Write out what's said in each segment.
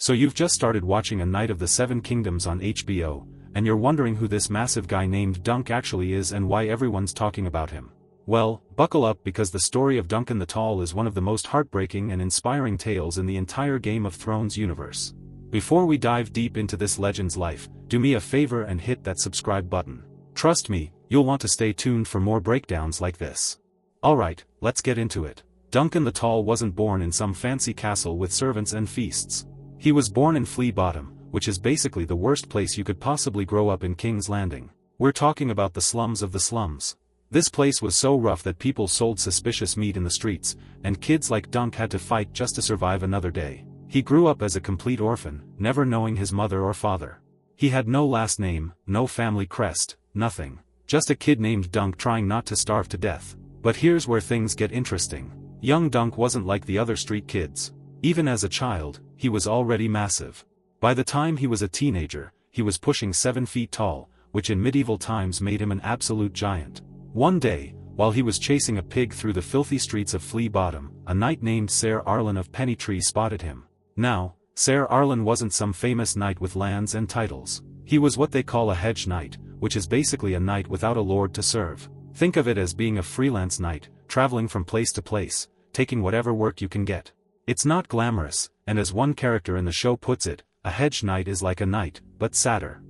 So you've just started watching A Knight of the Seven Kingdoms on HBO, and you're wondering who this massive guy named Dunk actually is and why everyone's talking about him. Well, buckle up because the story of Duncan the Tall is one of the most heartbreaking and inspiring tales in the entire Game of Thrones universe. Before we dive deep into this legend's life, do me a favor and hit that subscribe button. Trust me, you'll want to stay tuned for more breakdowns like this. Alright, let's get into it. Duncan the Tall wasn't born in some fancy castle with servants and feasts. He was born in Flea Bottom, which is basically the worst place you could possibly grow up in King's Landing. We're talking about the slums of the slums. This place was so rough that people sold suspicious meat in the streets, and kids like Dunk had to fight just to survive another day. He grew up as a complete orphan, never knowing his mother or father. He had no last name, no family crest, nothing. Just a kid named Dunk trying not to starve to death. But here's where things get interesting. Young Dunk wasn't like the other street kids. Even as a child, he was already massive. By the time he was a teenager, he was pushing 7 feet tall, which in medieval times made him an absolute giant. One day, while he was chasing a pig through the filthy streets of Flea Bottom, a knight named Sir Arlan of Pennytree spotted him. Now, Sir Arlan wasn't some famous knight with lands and titles. He was what they call a hedge knight, which is basically a knight without a lord to serve. Think of it as being a freelance knight, traveling from place to place, taking whatever work you can get. It's not glamorous, and as one character in the show puts it, a hedge knight is like a knight, but sadder.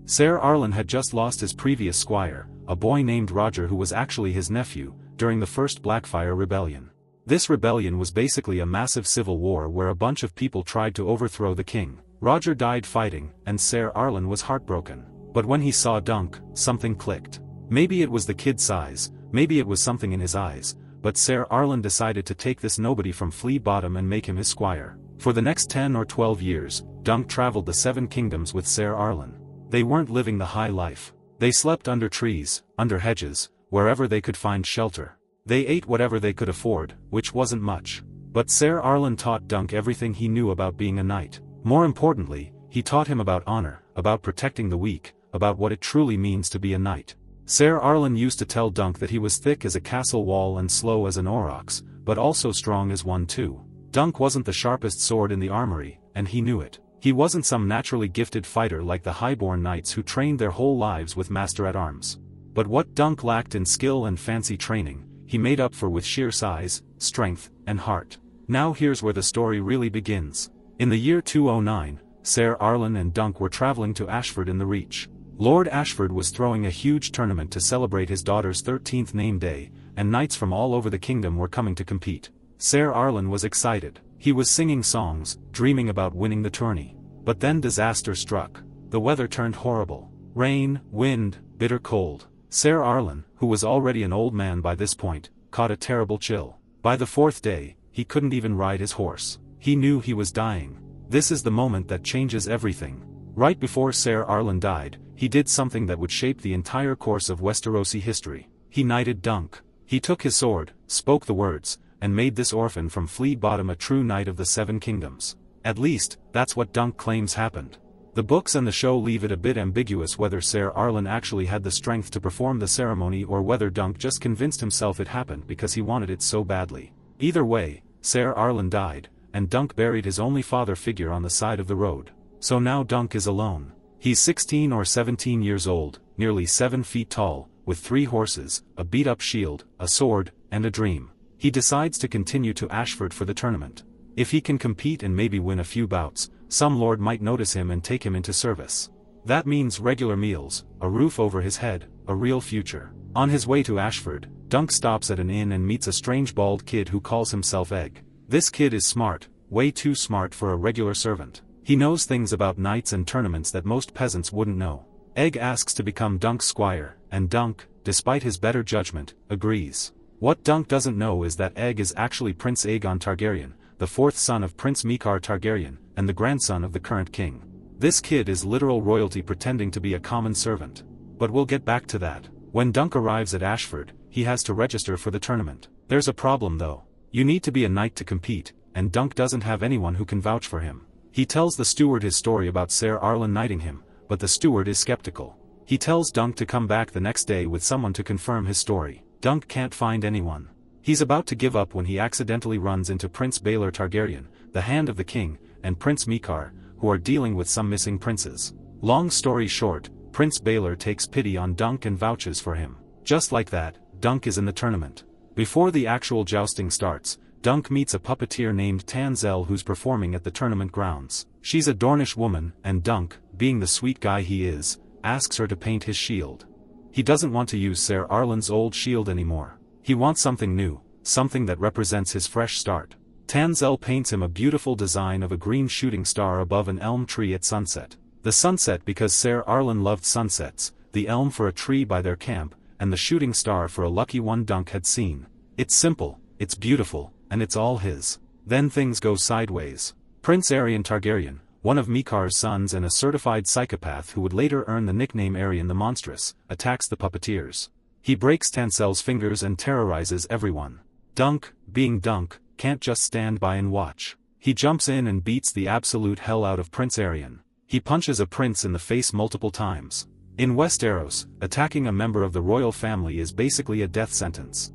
Sir Arlan had just lost his previous squire, a boy named Roger who was actually his nephew, during the First Blackfyre Rebellion. This rebellion was basically a massive civil war where a bunch of people tried to overthrow the king. Roger died fighting, and Sir Arlan was heartbroken. But when he saw Dunk, something clicked. Maybe it was the kid's size, maybe it was something in his eyes, but Sir Arlan decided to take this nobody from Flea Bottom and make him his squire. For the next 10 or 12 years, Dunk traveled the 7 kingdoms with Sir Arlan. They weren't living the high life. They slept under trees, under hedges, wherever they could find shelter. They ate whatever they could afford, which wasn't much. But Sir Arlan taught Dunk everything he knew about being a knight. More importantly, he taught him about honor, about protecting the weak, about what it truly means to be a knight. Sir Arlan used to tell Dunk that he was thick as a castle wall and slow as an aurochs, but also strong as one too. Dunk wasn't the sharpest sword in the armory, and he knew it. He wasn't some naturally gifted fighter like the highborn knights who trained their whole lives with master-at-arms. But what Dunk lacked in skill and fancy training, he made up for with sheer size, strength, and heart. Now here's where the story really begins. In the year 209, Sir Arlan and Dunk were traveling to Ashford in the Reach. Lord Ashford was throwing a huge tournament to celebrate his daughter's 13th name day, and knights from all over the kingdom were coming to compete. Sir Arlan was excited. He was singing songs, dreaming about winning the tourney. But then disaster struck. The weather turned horrible. Rain, wind, bitter cold. Sir Arlan, who was already an old man by this point, caught a terrible chill. By the 4th day, he couldn't even ride his horse. He knew he was dying. This is the moment that changes everything. Right before Sir Arlan died, he did something that would shape the entire course of Westerosi history. He knighted Dunk. He took his sword, spoke the words, and made this orphan from Flea Bottom a true knight of the 7 kingdoms. At least, that's what Dunk claims happened. The books and the show leave it a bit ambiguous whether Sir Arlan actually had the strength to perform the ceremony or whether Dunk just convinced himself it happened because he wanted it so badly. Either way, Sir Arlan died, and Dunk buried his only father figure on the side of the road. So now Dunk is alone. He's 16 or 17 years old, nearly 7 feet tall, with 3 horses, a beat-up shield, a sword, and a dream. He decides to continue to Ashford for the tournament. If he can compete and maybe win a few bouts, some lord might notice him and take him into service. That means regular meals, a roof over his head, a real future. On his way to Ashford, Dunk stops at an inn and meets a strange bald kid who calls himself Egg. This kid is smart, way too smart for a regular servant. He knows things about knights and tournaments that most peasants wouldn't know. Egg asks to become Dunk's squire, and Dunk, despite his better judgment, agrees. What Dunk doesn't know is that Egg is actually Prince Aegon Targaryen, the 4th son of Prince Mikar Targaryen, and the grandson of the current king. This kid is literal royalty pretending to be a common servant. But we'll get back to that. When Dunk arrives at Ashford, he has to register for the tournament. There's a problem though. You need to be a knight to compete, and Dunk doesn't have anyone who can vouch for him. He tells the steward his story about Sir Arlan knighting him, but the steward is skeptical. He tells Dunk to come back the next day with someone to confirm his story. Dunk can't find anyone. He's about to give up when he accidentally runs into Prince Baelor Targaryen, the Hand of the King, and Prince Mikar, who are dealing with some missing princes. Long story short, Prince Baelor takes pity on Dunk and vouches for him. Just like that, Dunk is in the tournament. Before the actual jousting starts, Dunk meets a puppeteer named Tanzel who's performing at the tournament grounds. She's a Dornish woman, and Dunk, being the sweet guy he is, asks her to paint his shield. He doesn't want to use Ser Arlan's old shield anymore. He wants something new, something that represents his fresh start. Tanzel paints him a beautiful design of a green shooting star above an elm tree at sunset. The sunset because Ser Arlan loved sunsets, the elm for a tree by their camp, and the shooting star for a lucky one Dunk had seen. It's simple, it's beautiful, and it's all his. Then things go sideways. Prince Aerion Targaryen, one of Mikar's sons and a certified psychopath who would later earn the nickname Aerion the Monstrous, attacks the puppeteers. He breaks Tansel's fingers and terrorizes everyone. Dunk, being Dunk, can't just stand by and watch. He jumps in and beats the absolute hell out of Prince Aerion. He punches a prince in the face multiple times. In Westeros, attacking a member of the royal family is basically a death sentence.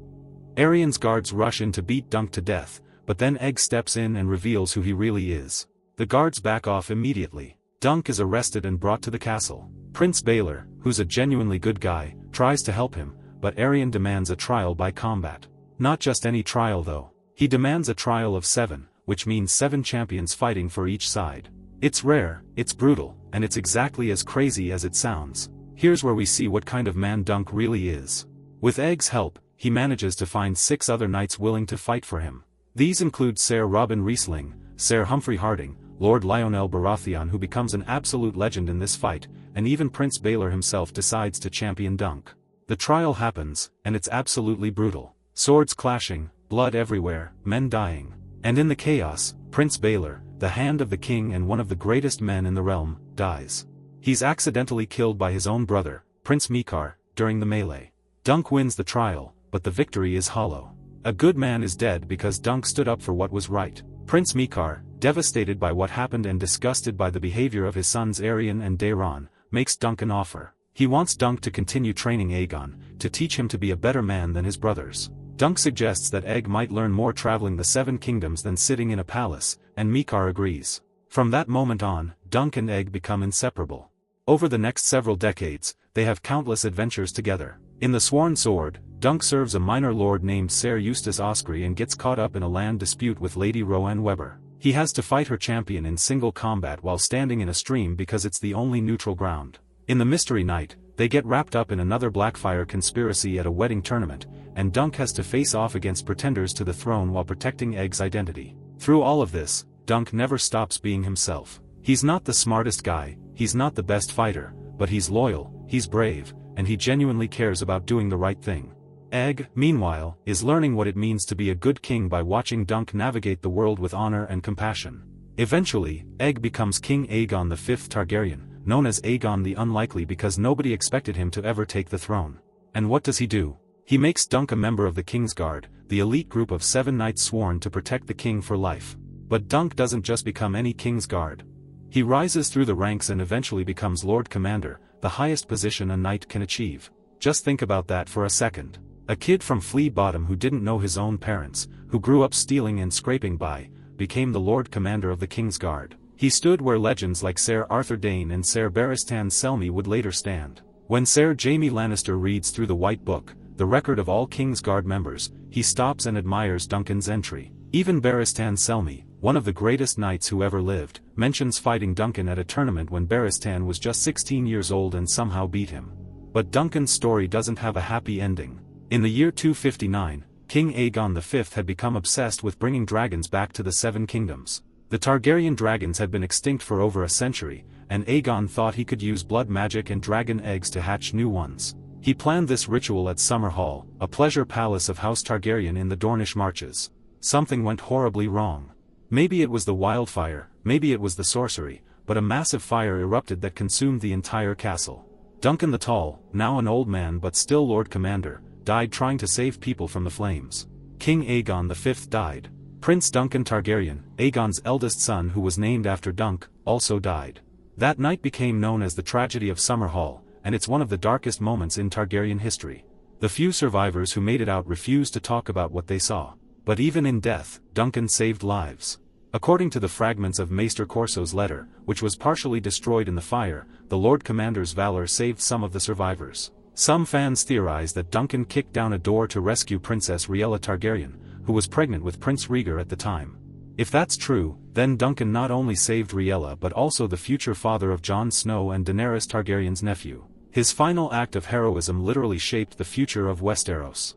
Aerion's guards rush in to beat Dunk to death, but then Egg steps in and reveals who he really is. The guards back off immediately. Dunk is arrested and brought to the castle. Prince Baelor, who's a genuinely good guy, tries to help him, but Aerion demands a trial by combat. Not just any trial though. He demands a trial of 7, which means 7 champions fighting for each side. It's rare, it's brutal, and it's exactly as crazy as it sounds. Here's where we see what kind of man Dunk really is. With Egg's help, he manages to find 6 other knights willing to fight for him. These include Ser Robin Riesling, Ser Humphrey Harding, Lord Lionel Baratheon who becomes an absolute legend in this fight, and even Prince Baelor himself decides to champion Dunk. The trial happens, and it's absolutely brutal. Swords clashing, blood everywhere, men dying. And in the chaos, Prince Baelor, the hand of the king and one of the greatest men in the realm, dies. He's accidentally killed by his own brother, Prince Mikar, during the melee. Dunk wins the trial, but the victory is hollow. A good man is dead because Dunk stood up for what was right. Prince Mikar, devastated by what happened and disgusted by the behavior of his sons Aerion and Daeron, makes Dunk an offer. He wants Dunk to continue training Aegon, to teach him to be a better man than his brothers. Dunk suggests that Egg might learn more traveling the 7 kingdoms than sitting in a palace, and Mikar agrees. From that moment on, Dunk and Egg become inseparable. Over the next several decades, they have countless adventures together. In the Sworn Sword, Dunk serves a minor lord named Ser Eustace Osprey and gets caught up in a land dispute with Lady Roanne Weber. He has to fight her champion in single combat while standing in a stream because it's the only neutral ground. In the Mystery Night, they get wrapped up in another Blackfire conspiracy at a wedding tournament, and Dunk has to face off against pretenders to the throne while protecting Egg's identity. Through all of this, Dunk never stops being himself. He's not the smartest guy, he's not the best fighter, but he's loyal, he's brave, and he genuinely cares about doing the right thing. Egg, meanwhile, is learning what it means to be a good king by watching Dunk navigate the world with honor and compassion. Eventually, Egg becomes King Aegon V Targaryen, known as Aegon the Unlikely because nobody expected him to ever take the throne. And what does he do? He makes Dunk a member of the Kingsguard, the elite group of 7 knights sworn to protect the king for life. But Dunk doesn't just become any Kingsguard. He rises through the ranks and eventually becomes Lord Commander, the highest position a knight can achieve. Just think about that for a second. A kid from Flea Bottom who didn't know his own parents, who grew up stealing and scraping by, became the Lord Commander of the Kingsguard. He stood where legends like Ser Arthur Dayne and Ser Barristan Selmy would later stand. When Ser Jaime Lannister reads through the White Book, the record of all Kingsguard members, he stops and admires Duncan's entry. Even Barristan Selmy, one of the greatest knights who ever lived, mentions fighting Duncan at a tournament when Barristan was just 16 years old and somehow beat him. But Duncan's story doesn't have a happy ending. In the year 259, King Aegon V had become obsessed with bringing dragons back to the 7 kingdoms. The Targaryen dragons had been extinct for over a century, and Aegon thought he could use blood magic and dragon eggs to hatch new ones. He planned this ritual at Summerhall, a pleasure palace of House Targaryen in the Dornish Marches. Something went horribly wrong. Maybe it was the wildfire, maybe it was the sorcery, but a massive fire erupted that consumed the entire castle. Duncan the Tall, now an old man but still Lord Commander, died trying to save people from the flames. King Aegon V died. Prince Duncan Targaryen, Aegon's eldest son who was named after Dunk, also died. That night became known as the Tragedy of Summerhall, and it's one of the darkest moments in Targaryen history. The few survivors who made it out refused to talk about what they saw. But even in death, Duncan saved lives. According to the fragments of Maester Corso's letter, which was partially destroyed in the fire, the Lord Commander's valor saved some of the survivors. Some fans theorize that Duncan kicked down a door to rescue Princess Rhaella Targaryen, who was pregnant with Prince Rhaegar at the time. If that's true, then Duncan not only saved Rhaella but also the future father of Jon Snow and Daenerys Targaryen's nephew. His final act of heroism literally shaped the future of Westeros.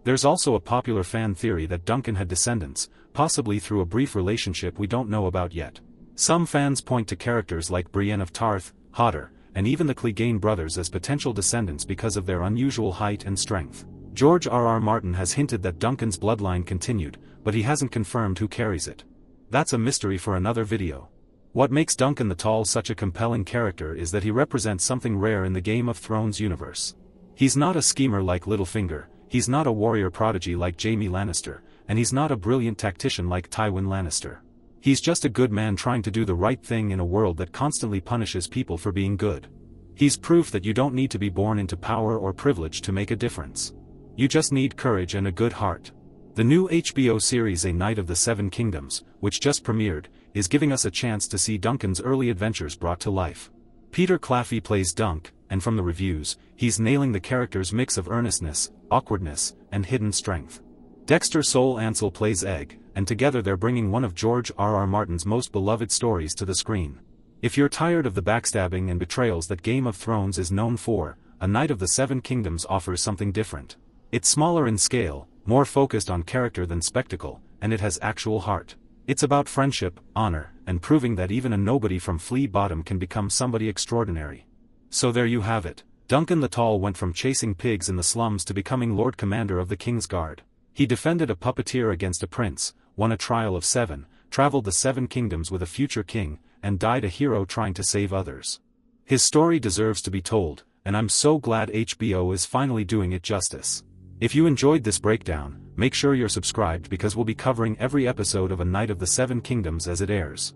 There's also a popular fan theory that Duncan had descendants, possibly through a brief relationship we don't know about yet. Some fans point to characters like Brienne of Tarth, Hodder, and even the Clegane brothers as potential descendants because of their unusual height and strength. George R.R. Martin has hinted that Duncan's bloodline continued, but he hasn't confirmed who carries it. That's a mystery for another video. What makes Duncan the Tall such a compelling character is that he represents something rare in the Game of Thrones universe. He's not a schemer like Littlefinger, he's not a warrior prodigy like Jaime Lannister, and he's not a brilliant tactician like Tywin Lannister. He's just a good man trying to do the right thing in a world that constantly punishes people for being good. He's proof that you don't need to be born into power or privilege to make a difference. You just need courage and a good heart. The new HBO series A Knight of the Seven Kingdoms, which just premiered, is giving us a chance to see Duncan's early adventures brought to life. Peter Claffey plays Dunk, and from the reviews, he's nailing the character's mix of earnestness, awkwardness, and hidden strength. Dexter Sol Ansel plays Egg, and together they're bringing one of George R.R. Martin's most beloved stories to the screen. If you're tired of the backstabbing and betrayals that Game of Thrones is known for, A Knight of the Seven Kingdoms offers something different. It's smaller in scale, more focused on character than spectacle, and it has actual heart. It's about friendship, honor, and proving that even a nobody from Flea Bottom can become somebody extraordinary. So there you have it. Duncan the Tall went from chasing pigs in the slums to becoming Lord Commander of the Kingsguard. He defended a puppeteer against a prince, won a trial of 7, traveled the 7 kingdoms with a future king, and died a hero trying to save others. His story deserves to be told, and I'm so glad HBO is finally doing it justice. If you enjoyed this breakdown, make sure you're subscribed because we'll be covering every episode of A Knight of the Seven Kingdoms as it airs.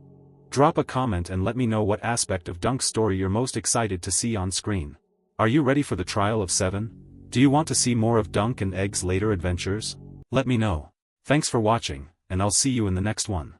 Drop a comment and let me know what aspect of Dunk's story you're most excited to see on screen. Are you ready for the Trial of 7? Do you want to see more of Dunk and Egg's later adventures? Let me know. Thanks for watching, and I'll see you in the next one.